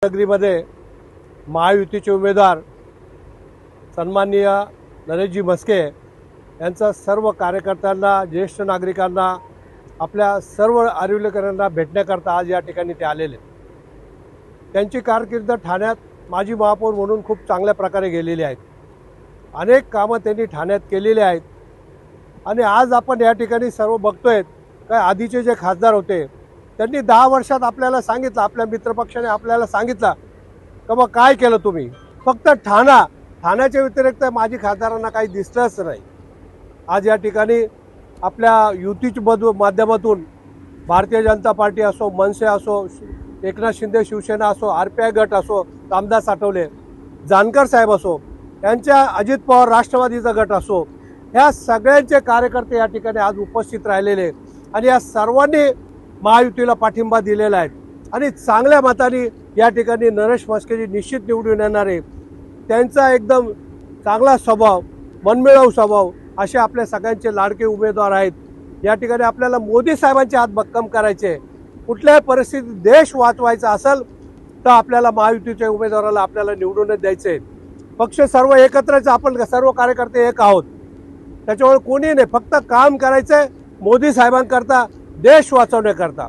नगरीमध्ये महायुतीचे उमेदवार सन्माननीय नरेशजी म्हस्के यांचा सर्व कार्यकर्त्यांना, ज्येष्ठ नागरिकांना, आपल्या सर्व आरिवलेकरांना भेटण्याकरता आज या ठिकाणी ते आलेले. त्यांची कारकीर्द ठाण्यात माजी महापौर म्हणून खूप चांगल्या प्रकारे गेलेली आहेत. अनेक कामं त्यांनी ठाण्यात केलेली आहेत आणि आज आपण या ठिकाणी सर्व बघतोय काय आधीचे जे खासदार होते त्यांनी 10 वर्षात आपल्याला सांगितलं, आपल्या मित्रपक्षाने आपल्याला सांगितलं का मग काय केलं तुम्ही. फक्त ठाण्याच्या व्यतिरिक्त माजी खासदारांना काही दिसलंच नाही. आज या ठिकाणी आपल्या युतीच्या माध्यमातून भारतीय जनता पार्टी असो, मनसे असो, एकनाथ शिंदे शिवसेना असो, RPI गट असो, रामदास आठवले, जानकर साहेब असो, यांच्या अजित पवार राष्ट्रवादीचा गट असो, ह्या सगळ्यांचे कार्यकर्ते या ठिकाणी आज उपस्थित राहिलेले आणि या सर्वांनी महायुतीला पाठिंबा दिलेला आहे आणि चांगल्या मताने या ठिकाणी नरेश म्हस्केजी निश्चित निवडून येणारे. त्यांचा एकदम चांगला स्वभाव, मनमिळावू स्वभाव असे आपल्या सगळ्यांचे लाडके उमेदवार आहेत. या ठिकाणी आपल्याला मोदी साहेबांचे हात भक्कम करायचे. कुठल्याही परिस्थितीत देश वाचवायचा असेल तर आपल्याला महायुतीच्या उमेदवाराला आपल्याला निवडूनच द्यायचे. पक्ष सर्व एकत्रच, आपण सर्व कार्यकर्ते एक आहोत. त्याच्यामुळे कोणी नाही, फक्त काम करायचंय मोदी साहेबांकरता, देश वाचवण्याकरता.